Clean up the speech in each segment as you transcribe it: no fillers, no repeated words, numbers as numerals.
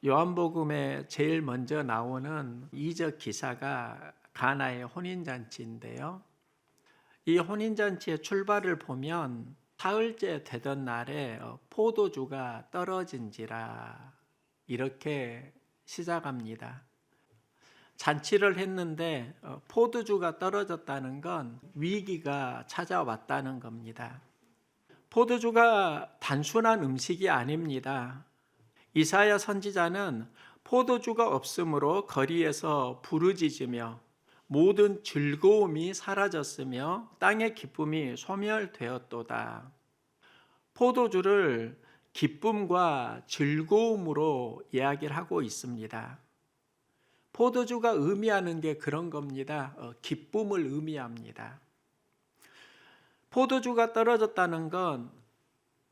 요한복음에 제일 먼저 나오는 이적 기사가 가나의 혼인잔치인데요. 이 혼인잔치의 출발을 보면 사흘째 되던 날에 포도주가 떨어진지라 이렇게 시작합니다. 잔치를 했는데 포도주가 떨어졌다는 건 위기가 찾아왔다는 겁니다. 포도주가 단순한 음식이 아닙니다. 이사야 선지자는 포도주가 없으므로 거리에서 부르짖으며 모든 즐거움이 사라졌으며 땅의 기쁨이 소멸되었도다. 포도주를 기쁨과 즐거움으로 이야기를 하고 있습니다. 포도주가 의미하는 게 그런 겁니다. 기쁨을 의미합니다. 포도주가 떨어졌다는 건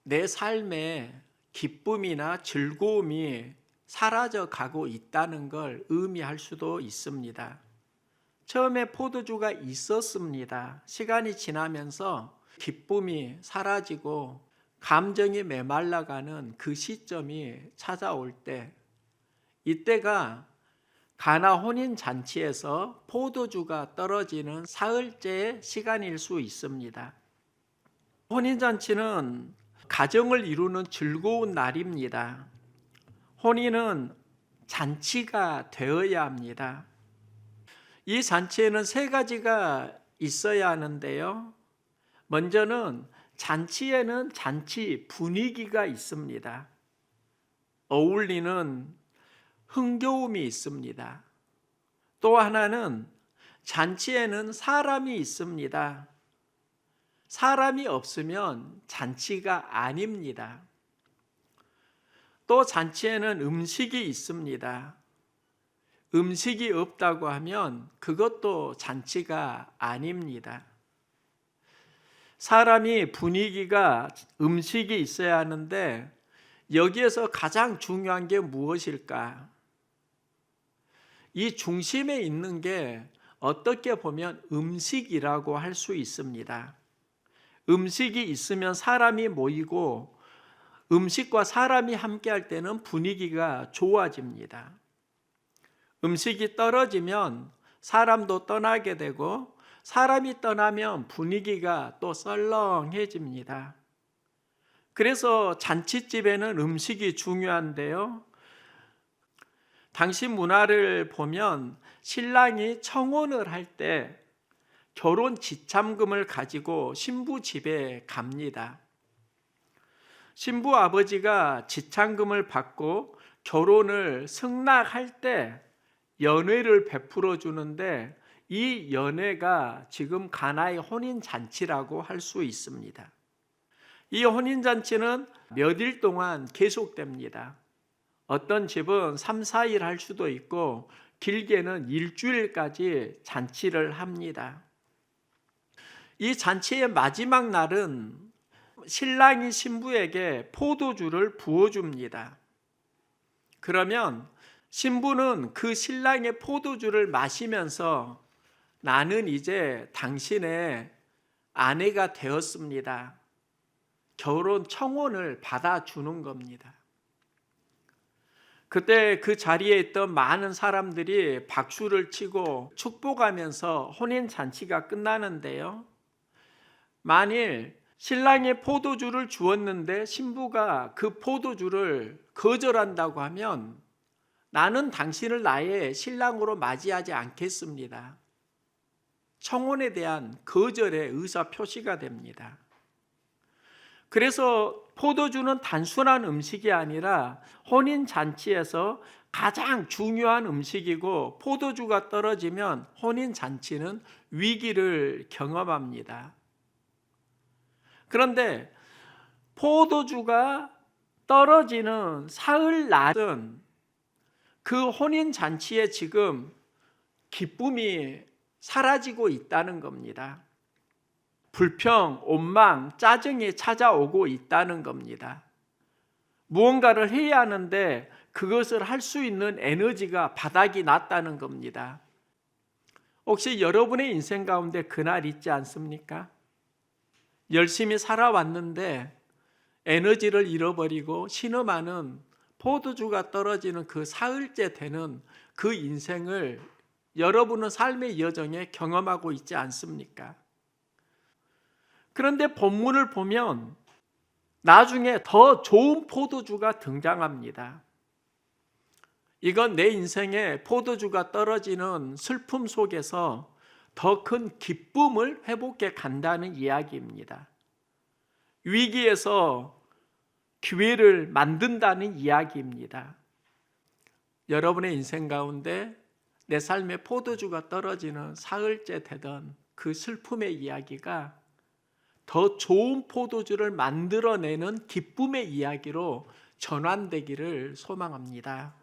내 삶에 기쁨이나 즐거움이 사라져 가고 있다는 걸 의미할 수도 있습니다. 처음에 포도주가 있었습니다. 시간이 지나면서 기쁨이 사라지고 감정이 메말라가는 그 시점이 찾아올 때, 이때가 가나 혼인 잔치에서 포도주가 떨어지는 사흘째의 시간일 수 있습니다. 혼인 잔치는 가정을 이루는 즐거운 날입니다. 혼인은 잔치가 되어야 합니다. 이 잔치에는 세 가지가 있어야 하는데요. 먼저는 잔치에는 잔치 분위기가 있습니다. 어울리는 흥겨움이 있습니다. 또 하나는 잔치에는 사람이 있습니다. 사람이 없으면 잔치가 아닙니다. 또 잔치에는 음식이 있습니다. 음식이 없다고 하면 그것도 잔치가 아닙니다. 사람이 분위기가 음식이 있어야 하는데 여기에서 가장 중요한 게 무엇일까? 이 중심에 있는 게 어떻게 보면 음식이라고 할 수 있습니다. 음식이 있으면 사람이 모이고 음식과 사람이 함께할 때는 분위기가 좋아집니다. 음식이 떨어지면 사람도 떠나게 되고 사람이 떠나면 분위기가 또 썰렁해집니다. 그래서 잔치집에는 음식이 중요한데요. 당시 문화를 보면 신랑이 청혼을 할 때 결혼 지참금을 가지고 신부 집에 갑니다. 신부 아버지가 지참금을 받고 결혼을 승낙할 때 연회를 베풀어 주는데 이 연회가 지금 가나의 혼인잔치라고 할 수 있습니다. 이 혼인잔치는 몇 일 동안 계속됩니다. 어떤 집은 3, 4일 할 수도 있고 길게는 일주일까지 잔치를 합니다. 이 잔치의 마지막 날은 신랑이 신부에게 포도주를 부어줍니다. 그러면 신부는 그 신랑의 포도주를 마시면서 나는 이제 당신의 아내가 되었습니다. 결혼 청혼을 받아주는 겁니다. 그때 그 자리에 있던 많은 사람들이 박수를 치고 축복하면서 혼인잔치가 끝나는데요. 만일 신랑의 포도주를 주었는데 신부가 그 포도주를 거절한다고 하면 나는 당신을 나의 신랑으로 맞이하지 않겠습니다. 청혼에 대한 거절의 의사 표시가 됩니다. 그래서 포도주는 단순한 음식이 아니라 혼인잔치에서 가장 중요한 음식이고 포도주가 떨어지면 혼인잔치는 위기를 경험합니다. 그런데 포도주가 떨어지는 사흘날은 그 혼인잔치에 지금 기쁨이 사라지고 있다는 겁니다. 불평, 원망, 짜증이 찾아오고 있다는 겁니다. 무언가를 해야 하는데 그것을 할 수 있는 에너지가 바닥이 났다는 겁니다. 혹시 여러분의 인생 가운데 그날 있지 않습니까? 열심히 살아왔는데 에너지를 잃어버리고 신음하는 포도주가 떨어지는 그 사흘째 되는 그 인생을 여러분은 삶의 여정에 경험하고 있지 않습니까? 그런데 본문을 보면 나중에 더 좋은 포도주가 등장합니다. 이건 내 인생에 포도주가 떨어지는 슬픔 속에서 더 큰 기쁨을 회복해 간다는 이야기입니다. 위기에서 기회를 만든다는 이야기입니다. 여러분의 인생 가운데 내 삶에 포도주가 떨어지는 사흘째 되던 그 슬픔의 이야기가 더 좋은 포도주를 만들어내는 기쁨의 이야기로 전환되기를 소망합니다.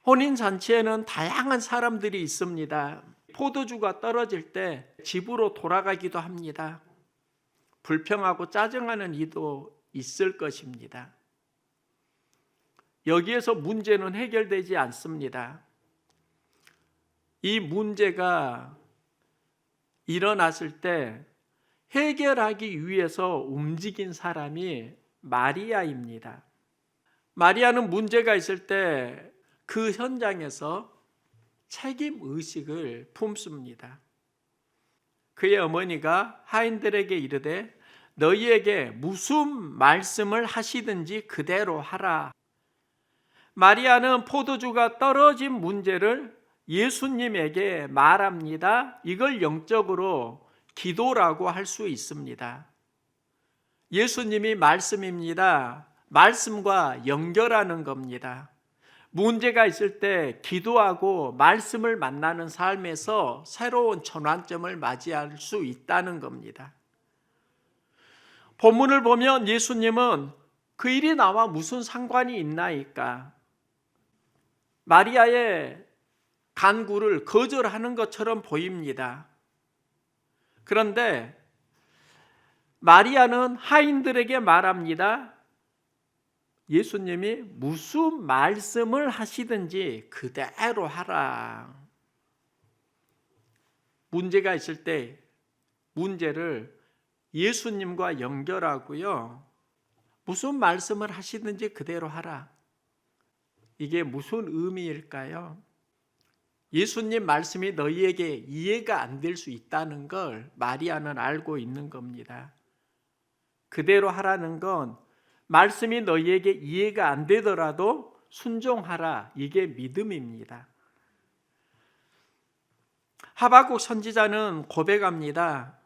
혼인잔치에는 다양한 사람들이 있습니다. 포도주가 떨어질 때 집으로 돌아가기도 합니다. 불평하고 짜증하는 이도 있을 것입니다. 여기에서 문제는 해결되지 않습니다. 이 문제가 일어났을 때 해결하기 위해서 움직인 사람이 마리아입니다. 마리아는 문제가 있을 때 그 현장에서 책임 의식을 품습니다. 그의 어머니가 하인들에게 이르되 너희에게 무슨 말씀을 하시든지 그대로 하라. 마리아는 포도주가 떨어진 문제를 예수님에게 말합니다. 이걸 영적으로 기도라고 할 수 있습니다. 예수님이 말씀입니다. 말씀과 연결하는 겁니다. 문제가 있을 때 기도하고 말씀을 만나는 삶에서 새로운 전환점을 맞이할 수 있다는 겁니다. 본문을 보면 예수님은 그 일이 나와 무슨 상관이 있나이까? 마리아의 간구를 거절하는 것처럼 보입니다. 그런데 마리아는 하인들에게 말합니다. 예수님이 무슨 말씀을 하시든지 그대로 하라. 문제가 있을 때 문제를 예수님과 연결하고요. 무슨 말씀을 하시든지 그대로 하라. 이게 무슨 의미일까요? 예수님 말씀이 너희에게 이해가 안 될 수 있다는 걸 마리아는 알고 있는 겁니다. 그대로 하라는 건 말씀이 너희에게 이해가 안 되더라도 순종하라. 이게 믿음입니다. 하박국 선지자는 고백합니다.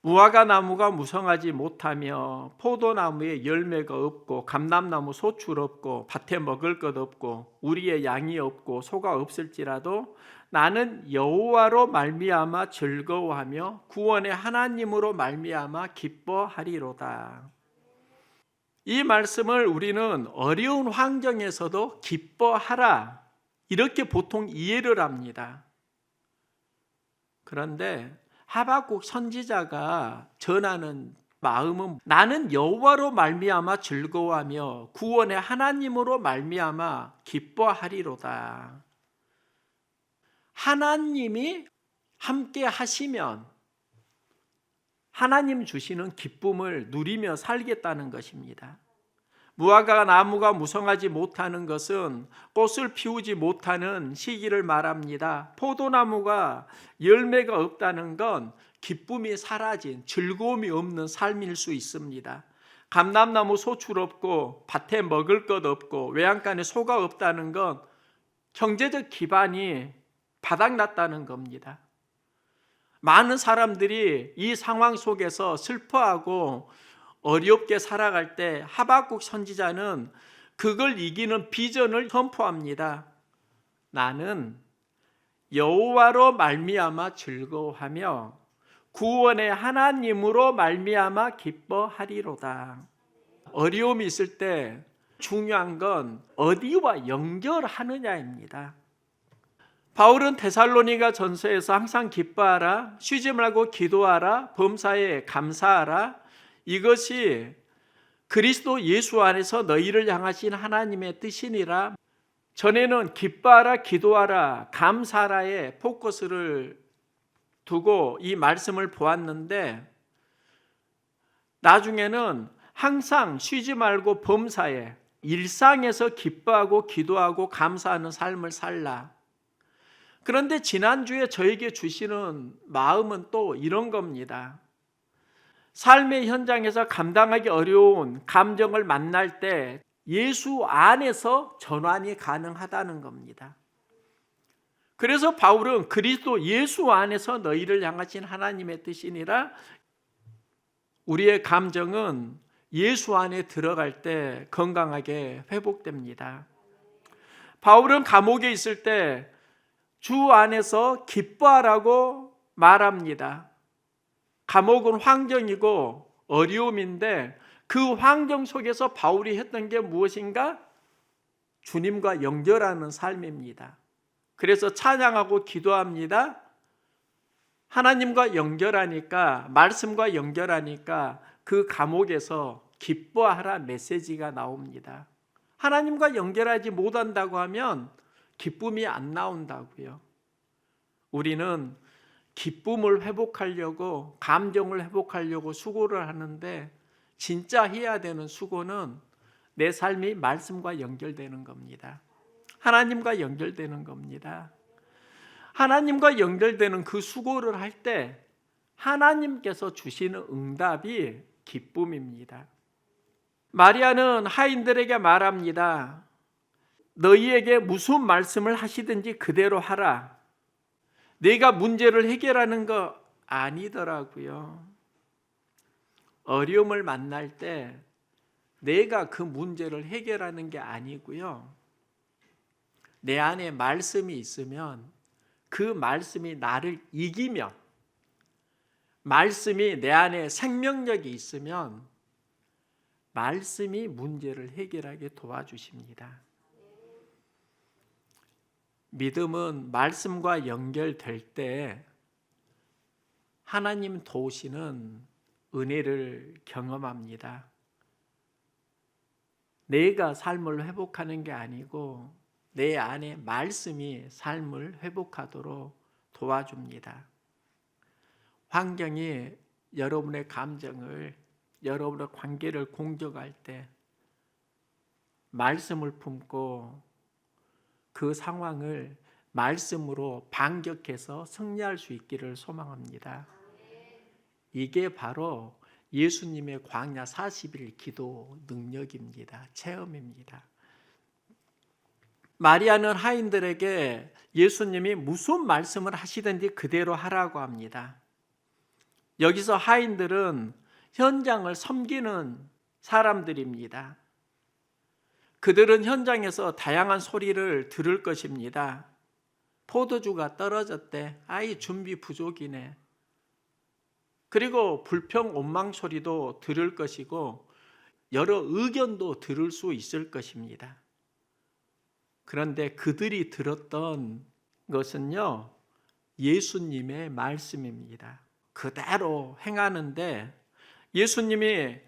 무화과 나무가 무성하지 못하며 포도나무에 열매가 없고 감람나무 소출 없고 밭에 먹을 것 없고 우리의 양이 없고 소가 없을지라도 나는 여호와로 말미암아 즐거워하며 구원의 하나님으로 말미암아 기뻐하리로다. 이 말씀을 우리는 어려운 환경에서도 기뻐하라 이렇게 보통 이해를 합니다. 그런데 하박국 선지자가 전하는 마음은 나는 여호와로 말미암아 즐거워하며 구원의 하나님으로 말미암아 기뻐하리로다. 하나님이 함께 하시면 하나님 주시는 기쁨을 누리며 살겠다는 것입니다. 무화과 나무가 무성하지 못하는 것은 꽃을 피우지 못하는 시기를 말합니다. 포도나무가 열매가 없다는 건 기쁨이 사라진 즐거움이 없는 삶일 수 있습니다. 감람나무 소출 없고 밭에 먹을 것 없고 외양간에 소가 없다는 건 경제적 기반이 바닥났다는 겁니다. 많은 사람들이 이 상황 속에서 슬퍼하고 어렵게 살아갈 때 하박국 선지자는 그걸 이기는 비전을 선포합니다. 나는 여호와로 말미암아 즐거워하며 구원의 하나님으로 말미암아 기뻐하리로다. 어려움이 있을 때 중요한 건 어디와 연결하느냐입니다. 바울은 데살로니가 전서에서 항상 기뻐하라, 쉬지 말고 기도하라, 범사에 감사하라. 이것이 그리스도 예수 안에서 너희를 향하신 하나님의 뜻이니라. 전에는 기뻐하라, 기도하라, 감사하라에 포커스를 두고 이 말씀을 보았는데 나중에는 항상 쉬지 말고 범사에 일상에서 기뻐하고 기도하고 감사하는 삶을 살라. 그런데 지난주에 저에게 주시는 마음은 또 이런 겁니다. 삶의 현장에서 감당하기 어려운 감정을 만날 때 예수 안에서 전환이 가능하다는 겁니다. 그래서 바울은 그리스도 예수 안에서 너희를 향하신 하나님의 뜻이니라. 우리의 감정은 예수 안에 들어갈 때 건강하게 회복됩니다. 바울은 감옥에 있을 때 주 안에서 기뻐하라고 말합니다. 감옥은 환경이고 어려움인데 그 환경 속에서 바울이 했던 게 무엇인가? 주님과 연결하는 삶입니다. 그래서 찬양하고 기도합니다. 하나님과 연결하니까, 말씀과 연결하니까 그 감옥에서 기뻐하라 메시지가 나옵니다. 하나님과 연결하지 못한다고 하면 기쁨이 안 나온다고요. 우리는 기쁨을 회복하려고, 감정을 회복하려고 수고를 하는데 진짜 해야 되는 수고는 내 삶이 말씀과 연결되는 겁니다. 하나님과 연결되는 겁니다. 하나님과 연결되는 그 수고를 할 때 하나님께서 주시는 응답이 기쁨입니다. 마리아는 하인들에게 말합니다. 너희에게 무슨 말씀을 하시든지 그대로 하라. 내가 문제를 해결하는 거 아니더라고요. 어려움을 만날 때 내가 그 문제를 해결하는 게 아니고요. 내 안에 말씀이 있으면 그 말씀이 나를 이기면, 말씀이 내 안에 생명력이 있으면 말씀이 문제를 해결하게 도와주십니다. 믿음은 말씀과 연결될 때 하나님 도우시는 은혜를 경험합니다. 내가 삶을 회복하는 게 아니고 내 안에 말씀이 삶을 회복하도록 도와줍니다. 환경이 여러분의 감정을, 여러분의 관계를 공격할 때 말씀을 품고 그 상황을 말씀으로 반격해서 승리할 수 있기를 소망합니다. 이게 바로 예수님의 광야 40일 기도 능력입니다. 체험입니다. 마리아는 하인들에게 예수님이 무슨 말씀을 하시든지 그대로 하라고 합니다. 여기서 하인들은 현장을 섬기는 사람들입니다. 그들은 현장에서 다양한 소리를 들을 것입니다. 포도주가 떨어졌대. 아이 준비 부족이네. 그리고 불평 원망 소리도 들을 것이고 여러 의견도 들을 수 있을 것입니다. 그런데 그들이 들었던 것은요, 예수님의 말씀입니다. 그대로 행하는데 예수님이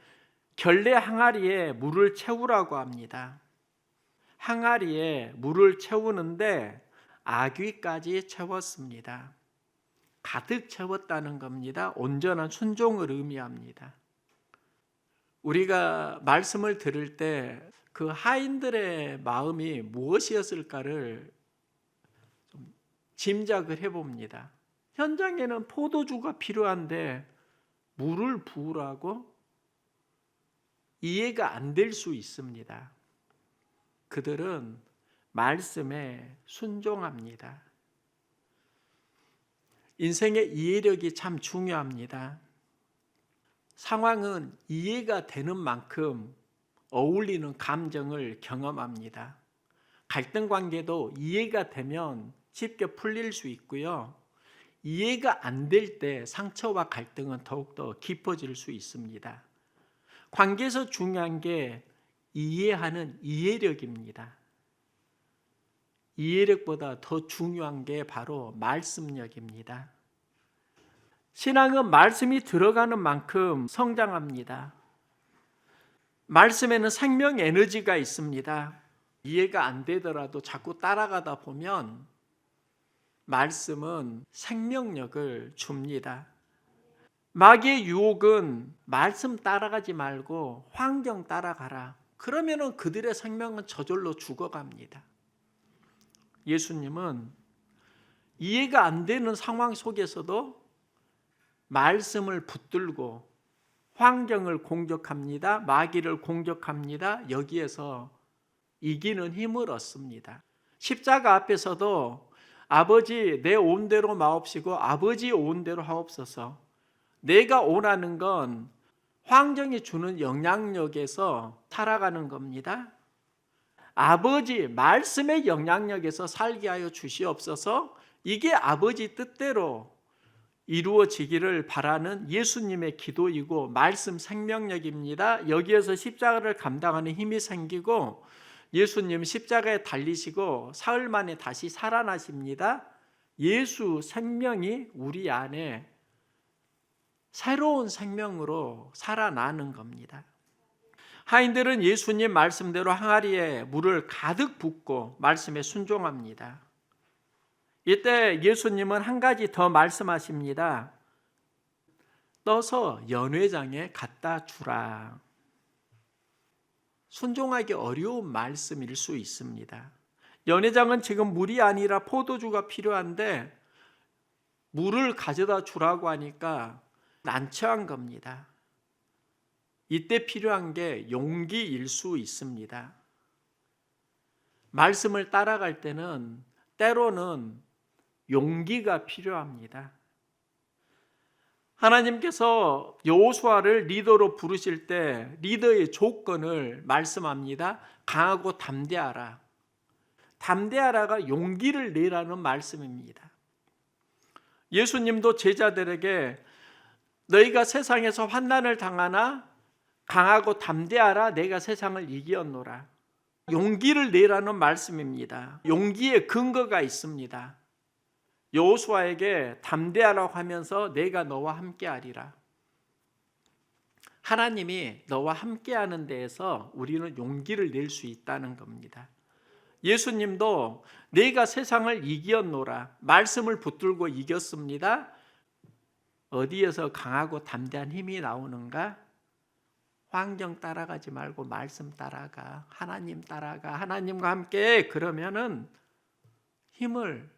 결례 항아리에 물을 채우라고 합니다. 항아리에 물을 채우는데 아귀까지 채웠습니다. 가득 채웠다는 겁니다. 온전한 순종을 의미합니다. 우리가 말씀을 들을 때 그 하인들의 마음이 무엇이었을까를 좀 짐작을 해봅니다. 현장에는 포도주가 필요한데 물을 부으라고? 이해가 안 될 수 있습니다. 그들은 말씀에 순종합니다. 인생의 이해력이 참 중요합니다. 상황은 이해가 되는 만큼 어울리는 감정을 경험합니다. 갈등 관계도 이해가 되면 쉽게 풀릴 수 있고요. 이해가 안 될 때 상처와 갈등은 더욱더 깊어질 수 있습니다. 관계에서 중요한 게 이해하는 이해력입니다. 이해력보다 더 중요한 게 바로 말씀력입니다. 신앙은 말씀이 들어가는 만큼 성장합니다. 말씀에는 생명 에너지가 있습니다. 이해가 안 되더라도 자꾸 따라가다 보면 말씀은 생명력을 줍니다. 마귀의 유혹은 말씀 따라가지 말고 환경 따라가라. 그러면은 그들의 생명은 저절로 죽어갑니다. 예수님은 이해가 안 되는 상황 속에서도 말씀을 붙들고 환경을 공격합니다. 마귀를 공격합니다. 여기에서 이기는 힘을 얻습니다. 십자가 앞에서도 아버지 내 온대로 마옵시고 아버지 온대로 하옵소서. 내가 원하는 건 환경이 주는 영향력에서 살아가는 겁니다. 아버지 말씀의 영향력에서 살게 하여 주시옵소서. 이게 아버지 뜻대로 이루어지기를 바라는 예수님의 기도이고 말씀 생명력입니다. 여기에서 십자가를 감당하는 힘이 생기고 예수님 십자가에 달리시고 사흘 만에 다시 살아나십니다. 예수 생명이 우리 안에 새로운 생명으로 살아나는 겁니다. 하인들은 예수님 말씀대로 항아리에 물을 가득 붓고 말씀에 순종합니다. 이때 예수님은 한 가지 더 말씀하십니다. 떠서 연회장에 갖다 주라. 순종하기 어려운 말씀일 수 있습니다. 연회장은 지금 물이 아니라 포도주가 필요한데 물을 가져다 주라고 하니까 난처한 겁니다. 이때 필요한 게 용기일 수 있습니다. 말씀을 따라갈 때는 때로는 용기가 필요합니다. 하나님께서 여호수아를 리더로 부르실 때 리더의 조건을 말씀합니다. 강하고 담대하라. 담대하라가 용기를 내라는 말씀입니다. 예수님도 제자들에게 너희가 세상에서 환난을 당하나 강하고 담대하라. 내가 세상을 이기었노라. 용기를 내라는 말씀입니다. 용기에 근거가 있습니다. 여호수아에게 담대하라고 하면서 내가 너와 함께하리라. 하나님이 너와 함께하는 데에서 우리는 용기를 낼 수 있다는 겁니다. 예수님도 내가 세상을 이기었노라. 말씀을 붙들고 이겼습니다. 어디에서 강하고 담대한 힘이 나오는가? 환경 따라가지 말고 말씀 따라가. 하나님 따라가. 하나님과 함께. 그러면은 힘을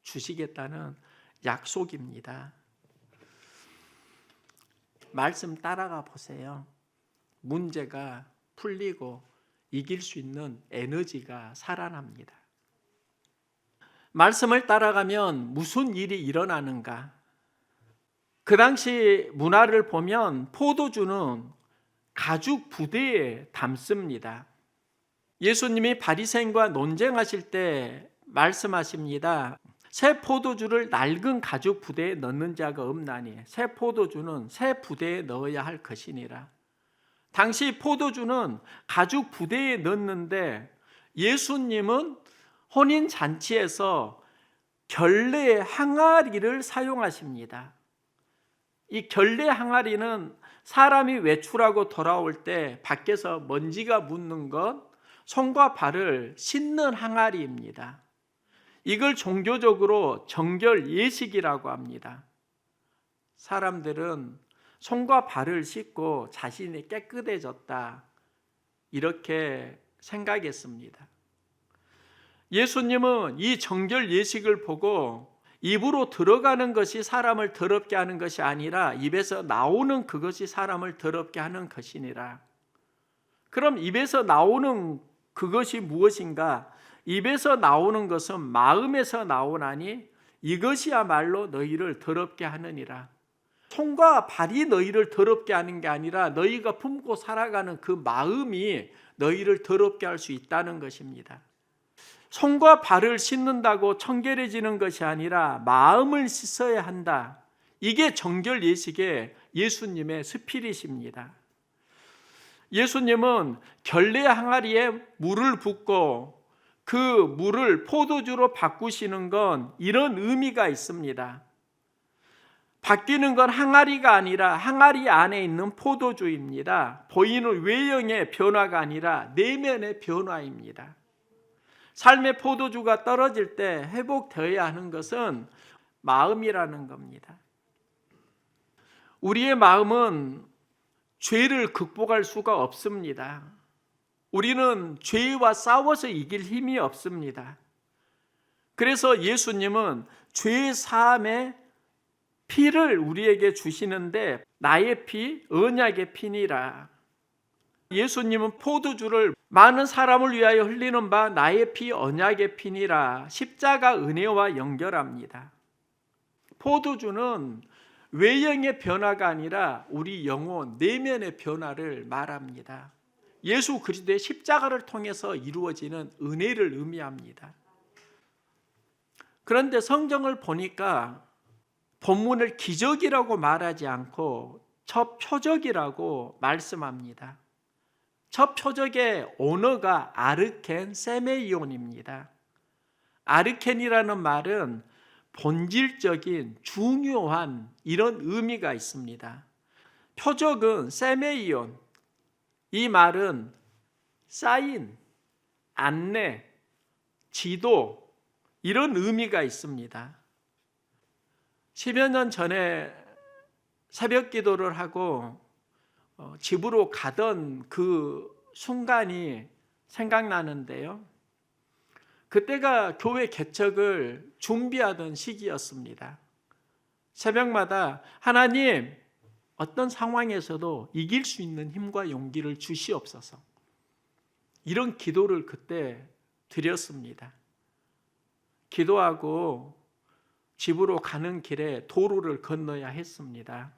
주시겠다는 약속입니다. 말씀 따라가 보세요. 문제가 풀리고 이길 수 있는 에너지가 살아납니다. 말씀을 따라가면 무슨 일이 일어나는가? 그 당시 문화를 보면 포도주는 가죽 부대에 담습니다. 예수님이 바리새인과 논쟁하실 때 말씀하십니다. 새 포도주를 낡은 가죽 부대에 넣는 자가 없나니 새 포도주는 새 부대에 넣어야 할 것이니라. 당시 포도주는 가죽 부대에 넣는데 예수님은 혼인잔치에서 결례 항아리를 사용하십니다. 이 결례 항아리는 사람이 외출하고 돌아올 때 밖에서 먼지가 묻는 것, 손과 발을 씻는 항아리입니다. 이걸 종교적으로 정결 예식이라고 합니다. 사람들은 손과 발을 씻고 자신이 깨끗해졌다 이렇게 생각했습니다. 예수님은 이 정결 예식을 보고 입으로 들어가는 것이 사람을 더럽게 하는 것이 아니라 입에서 나오는 그것이 사람을 더럽게 하는 것이니라. 그럼 입에서 나오는 그것이 무엇인가? 입에서 나오는 것은 마음에서 나오나니 이것이야말로 너희를 더럽게 하느니라. 손과 발이 너희를 더럽게 하는 게 아니라 너희가 품고 살아가는 그 마음이 너희를 더럽게 할 수 있다는 것입니다. 손과 발을 씻는다고 청결해지는 것이 아니라 마음을 씻어야 한다. 이게 정결 예식의 예수님의 스피릿입니다. 예수님은 결례 항아리에 물을 붓고 그 물을 포도주로 바꾸시는 건 이런 의미가 있습니다. 바뀌는 건 항아리가 아니라 항아리 안에 있는 포도주입니다. 보이는 외형의 변화가 아니라 내면의 변화입니다. 삶의 포도주가 떨어질 때 회복되어야 하는 것은 마음이라는 겁니다. 우리의 마음은 죄를 극복할 수가 없습니다. 우리는 죄와 싸워서 이길 힘이 없습니다. 그래서 예수님은 죄 사함의 피를 우리에게 주시는데 나의 피, 언약의 피니라. 예수님은 포도주를 많은 사람을 위하여 흘리는 바 나의 피, 언약의 피니라. 십자가 은혜와 연결합니다. 포도주는 외형의 변화가 아니라 우리 영혼, 내면의 변화를 말합니다. 예수 그리스도의 십자가를 통해서 이루어지는 은혜를 의미합니다. 그런데 성경을 보니까 본문을 기적이라고 말하지 않고 첫 표적이라고 말씀합니다. 첫 표적의 언어가 아르켄 세메이온입니다. 아르켄이라는 말은 본질적인 중요한 이런 의미가 있습니다. 표적은 세메이온, 이 말은 사인, 안내, 지도 이런 의미가 있습니다. 10여 년 전에 새벽 기도를 하고 집으로 가던 그 순간이 생각나는데요. 그때가 교회 개척을 준비하던 시기였습니다. 새벽마다 하나님, 어떤 상황에서도 이길 수 있는 힘과 용기를 주시옵소서. 이런 기도를 그때 드렸습니다. 기도하고 집으로 가는 길에 도로를 건너야 했습니다.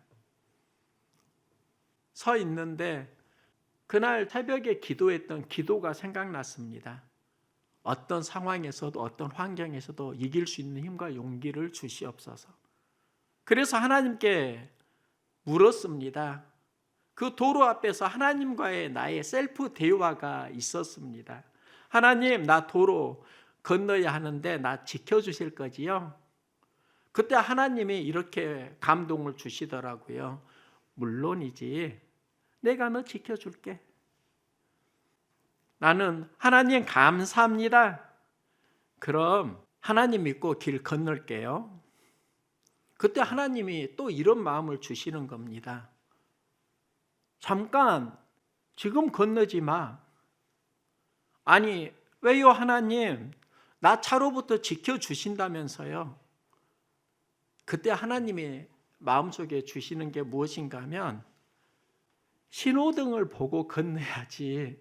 서 있는데 그날 새벽에 기도했던 기도가 생각났습니다. 어떤 상황에서도 어떤 환경에서도 이길 수 있는 힘과 용기를 주시옵소서. 그래서 하나님께 물었습니다. 그 도로 앞에서 하나님과의 나의 셀프 대화가 있었습니다. 하나님, 나 도로 건너야 하는데 나 지켜주실 거지요? 그때 하나님이 이렇게 감동을 주시더라고요. 물론이지. 내가 너 지켜줄게. 나는 하나님 감사합니다. 그럼 하나님 믿고 길 건널게요. 그때 하나님이 또 이런 마음을 주시는 겁니다. 잠깐, 지금 건너지 마. 아니, 왜요 하나님? 나 차로부터 지켜주신다면서요. 그때 하나님이 마음속에 주시는 게 무엇인가 하면 신호등을 보고 건너야지.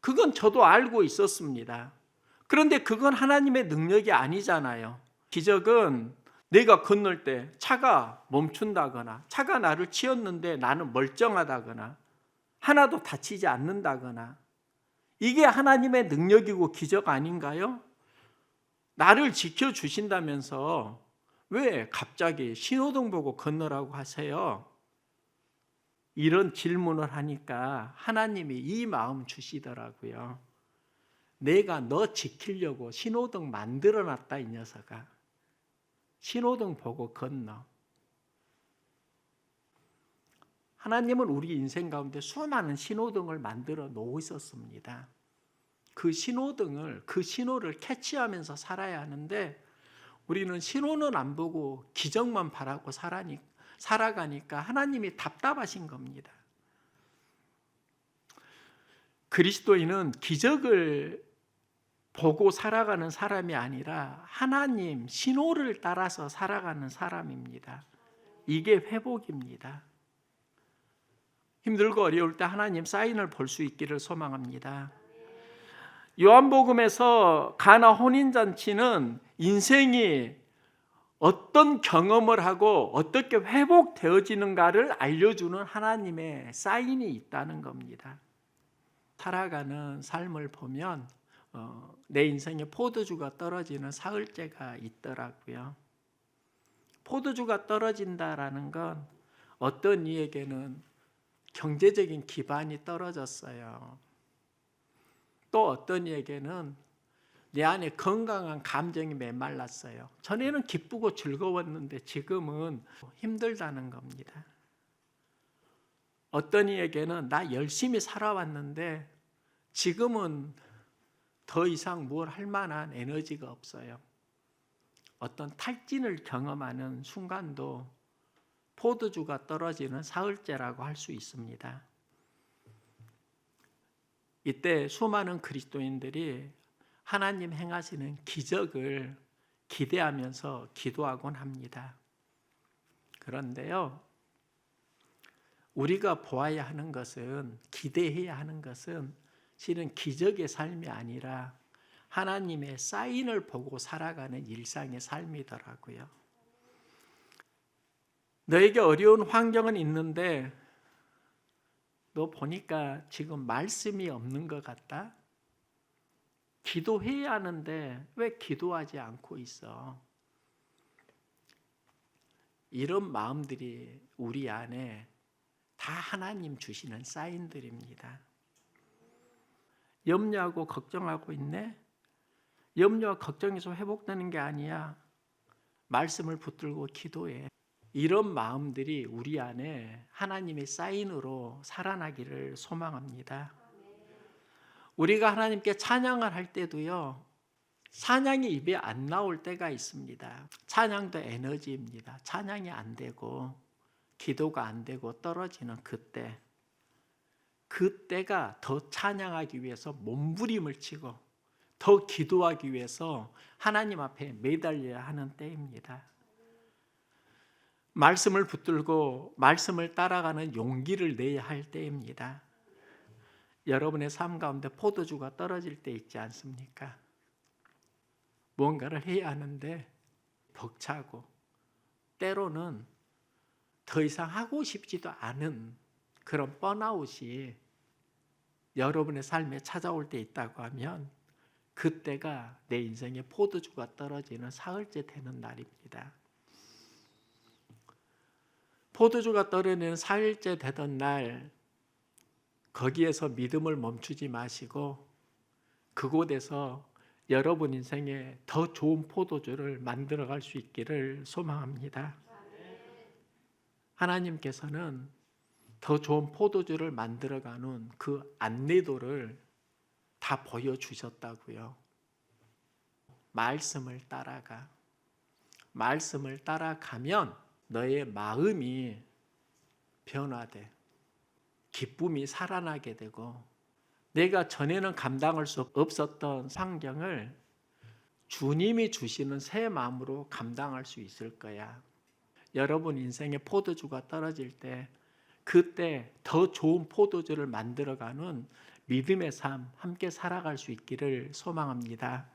그건 저도 알고 있었습니다. 그런데 그건 하나님의 능력이 아니잖아요. 기적은 내가 건널 때 차가 멈춘다거나 차가 나를 치었는데 나는 멀쩡하다거나 하나도 다치지 않는다거나 이게 하나님의 능력이고 기적 아닌가요? 나를 지켜주신다면서 왜 갑자기 신호등 보고 건너라고 하세요? 이런 질문을 하니까 하나님이 이 마음 주시더라고요. 내가 너 지키려고 신호등 만들어놨다 이 녀석아. 신호등 보고 건너. 하나님은 우리 인생 가운데 수많은 신호등을 만들어 놓고 있었습니다. 그 신호등을, 그 신호를 캐치하면서 살아야 하는데 우리는 신호는 안 보고 기적만 바라고 살아가니까 하나님이 답답하신 겁니다. 그리스도인은 기적을 보고 살아가는 사람이 아니라 하나님 신호를 따라서 살아가는 사람입니다. 이게 회복입니다. 힘들고 어려울 때 하나님 사인을 볼 수 있기를 소망합니다. 요한복음에서 가나 혼인잔치는 인생이 어떤 경험을 하고 어떻게 회복되어지는가를 알려주는 하나님의 사인이 있다는 겁니다. 살아가는 삶을 보면 내 인생에 포도주가 떨어지는 사흘째가 있더라고요. 포도주가 떨어진다라는 건 어떤 이에게는 경제적인 기반이 떨어졌어요. 또 어떤 이에게는 내 안에 건강한 감정이 메말랐어요. 전에는 기쁘고 즐거웠는데 지금은 힘들다는 겁니다. 어떤 이에게는 나 열심히 살아왔는데 지금은 더 이상 뭘 할 만한 에너지가 없어요. 어떤 탈진을 경험하는 순간도 포도주가 떨어지는 사흘째라고 할 수 있습니다. 이때 수많은 그리스도인들이 하나님 행하시는 기적을 기대하면서 기도하곤 합니다. 그런데요, 우리가 보아야 하는 것은, 기대해야 하는 것은 실은 기적의 삶이 아니라 하나님의 사인을 보고 살아가는 일상의 삶이더라고요. 너에게 어려운 환경은 있는데 너 보니까 지금 말씀이 없는 것 같다? 기도해야 하는데 왜 기도하지 않고 있어? 이런 마음들이 우리 안에 다 하나님 주시는 사인들입니다. 염려하고 걱정하고 있네? 염려와 걱정에서 회복되는 게 아니야. 말씀을 붙들고 기도해. 이런 마음들이 우리 안에 하나님의 사인으로 살아나기를 소망합니다. 우리가 하나님께 찬양을 할 때도요, 찬양이 입에 안 나올 때가 있습니다. 찬양도 에너지입니다. 찬양이 안 되고 기도가 안 되고 떨어지는 그때가 더 찬양하기 위해서 몸부림을 치고 더 기도하기 위해서 하나님 앞에 매달려야 하는 때입니다. 말씀을 붙들고 말씀을 따라가는 용기를 내야 할 때입니다. 여러분의 삶 가운데 포도주가 떨어질 때 있지 않습니까? 무언가를 해야 하는데 벅차고 때로는 더 이상 하고 싶지도 않은 그런 번아웃이 여러분의 삶에 찾아올 때 있다고 하면 그때가 내 인생의 포도주가 떨어지는 사흘째 되는 날입니다. 포도주가 떨어지는 사흘째 되던 날, 거기에서 믿음을 멈추지 마시고 그곳에서 여러분 인생에 더 좋은 포도주를 만들어갈 수 있기를 소망합니다. 하나님께서는 더 좋은 포도주를 만들어가는 그 안내도를 다 보여주셨다고요. 말씀을 따라가면 너의 마음이 변화돼 기쁨이 살아나게 되고 내가 전에는 감당할 수 없었던 환경을 주님이 주시는 새 마음으로 감당할 수 있을 거야. 여러분 인생의 포도주가 떨어질 때 그때 더 좋은 포도주를 만들어가는 믿음의 삶 함께 살아갈 수 있기를 소망합니다.